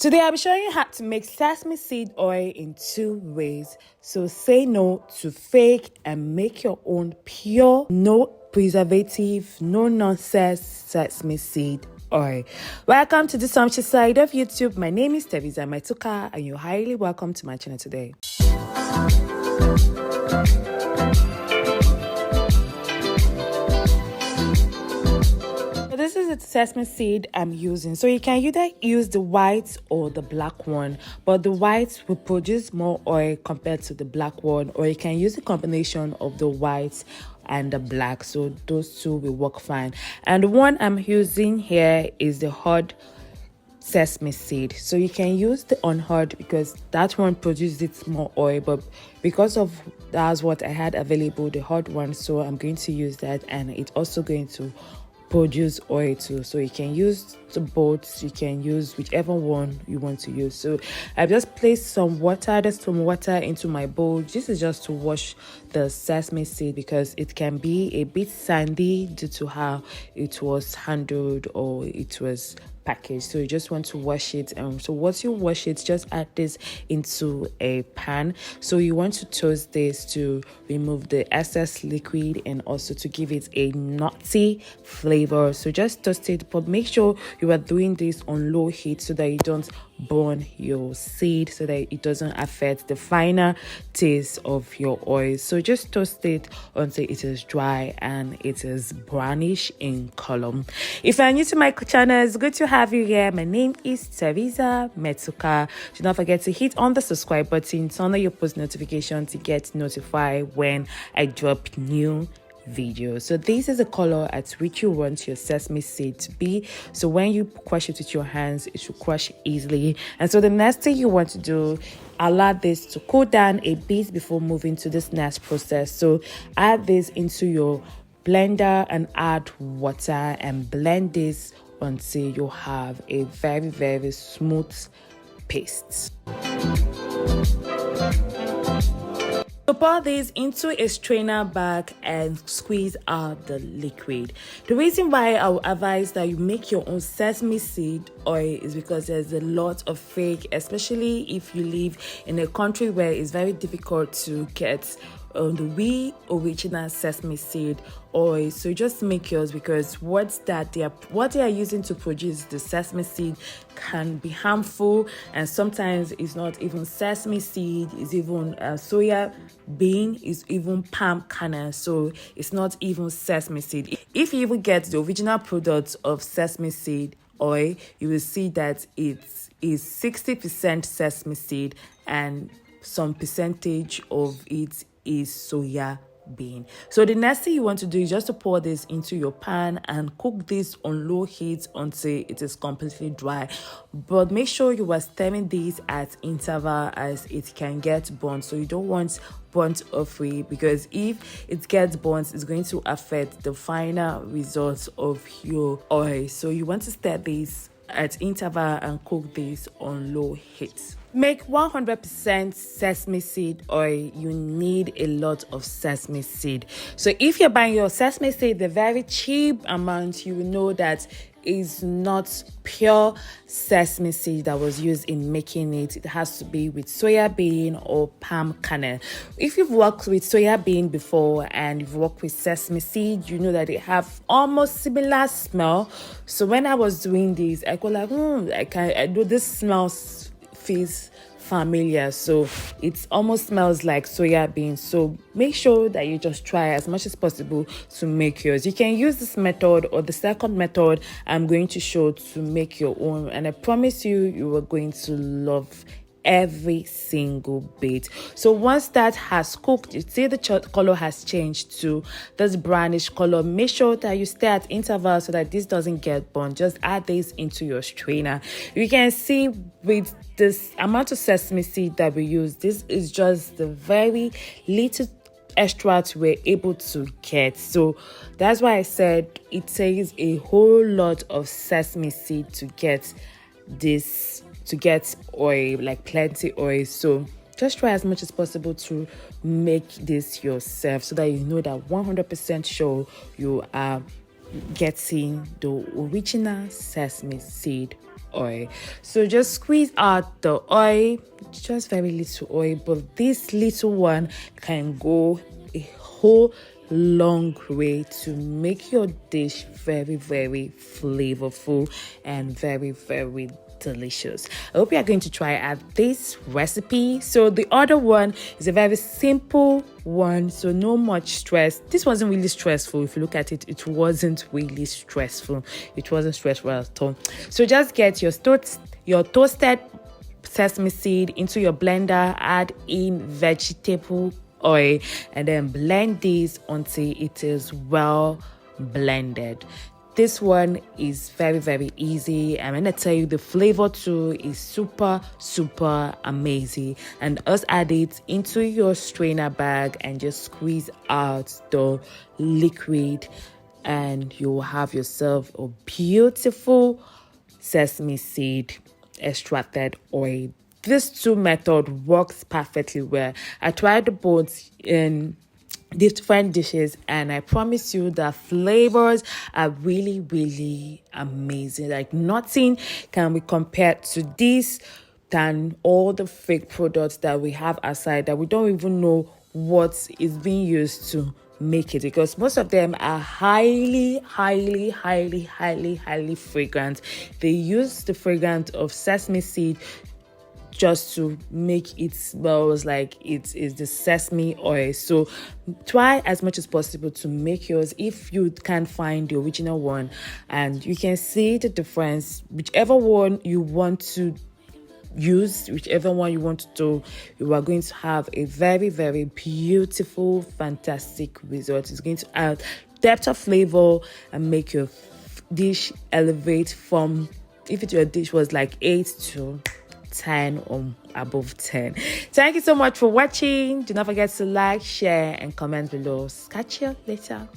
Today I'll be showing you how to make sesame seed oil in 2 ways. So say no to fake and make your own pure, no preservative, no nonsense sesame seed oil. Welcome to the sumptuous side of YouTube. My name is Teresa Metuka and you're highly welcome to my channel today. This is the sesame seed I'm using. So you can either use the white or the black one, but the white will produce more oil compared to the black one, or you can use a combination of the white and the black. So those two will work fine. And the one I'm using here is the hard sesame seed. So you can use the unhard because that one produces more oil, but because of that's what I had available, the hard one, so I'm going to use that, and it's also going to produce oil too. So you can use the both, you can use whichever one you want to use. So I've just placed some water into my bowl. This is just to wash the sesame seed because it can be a bit sandy due to how it was handled or it was packaged. So you just want to wash it. So once you wash it, just add this into a pan. So you want to toast this to remove the excess liquid and also to give it a nutty flavor. So just toast it, but make sure you are doing this on low heat so that you don't burn your seed, so that it doesn't affect the final taste of your oil. So just toast it until it is dry and it is brownish in color. If you're new to my channel, it's good to have you here. My name is Teresa Metuka. Do not forget to hit on the subscribe button, turn on your post notification to get notified when I drop new video. So this is the color at which you want your sesame seed to be. So when you crush it with your hands, it should crush easily. And so the next thing you want to do, allow this to cool down a bit before moving to this next process. So add this into your blender and add water and blend this until you have a very smooth paste. So pour this into a strainer bag and squeeze out the liquid. The reason why I will advise that you make your own sesame seed oil is because there's a lot of fake, especially if you live in a country where it's very difficult to get the original sesame seed oil. So just make yours, because what they are using to produce the sesame seed can be harmful, and sometimes it's not even sesame seed, it's even soya bean, it's even palm kernel. So it's not even sesame seed. If you even get the original product of sesame seed oil, you will see that it is 60% sesame seed and some percentage of it is soya bean. So the next thing you want to do is just to pour this into your pan and cook this on low heat until it is completely dry. But make sure you are stirring this at interval, as it can get burnt. So you don't want burnt or free, because if it gets burnt, it's going to affect the final results of your oil. So you want to stir this at interval and cook this on low heat. Make 100% sesame seed oil. You need a lot of sesame seed. So if you're buying your sesame seed the very cheap amount, you will know that is not pure sesame seed that was used in making it. It has to be with soya bean or palm kernel. If you've worked with soya bean before and you've worked with sesame seed, you know that they have almost similar smell. So when I was doing this, I go like, I know this smells feels familiar. So it almost smells like soya bean. So make sure that you just try as much as possible to make yours. You can use this method or the second method I'm going to show to make your own, and I promise you are going to love every single bit. So once that has cooked, you see the color has changed to this brownish color. Make sure that you stay at intervals so that this doesn't get burnt. Just add this into your strainer. You can see with this amount of sesame seed that we use, this is just the very little extract we're able to get. So that's why I said it takes a whole lot of sesame seed to get this, to get oil, like plenty oil. So just try as much as possible to make this yourself so that you know that 100% sure you are getting the original sesame seed oil. So just squeeze out the oil, just very little oil, but this little one can go a whole long way to make your dish very, very flavorful and very, very delicious. I hope you are going to try out this recipe. So the other one is a very simple one, so no much stress. This wasn't really stressful. If you look at it, it wasn't really stressful. It wasn't stressful at all. So just get your toasted sesame seed into your blender, add in vegetable oil, and then blend this until it is well blended. This one is very, very easy. I'm gonna tell you the flavor too is super, super amazing. And just add it into your strainer bag and just squeeze out the liquid, and you'll have yourself a beautiful sesame seed extracted oil. This two method works perfectly well. I tried both in different dishes, and I promise you the flavors are really, really amazing. Like nothing can be compared to this than all the fake products that we have aside that we don't even know what is being used to make it, because most of them are highly fragrant. They use the fragrance of sesame seed just to make it smells like it is the sesame oil. So try as much as possible to make yours if you can't find the original one, and you can see the difference. Whichever one you want to use, whichever one you want to do, you are going to have a very, very beautiful, fantastic result. It's going to add depth of flavor and make your dish elevate from, if your dish was like 8 to 10 or above 10. Thank you so much for watching. Do not forget to like, share, and comment below. Catch you later.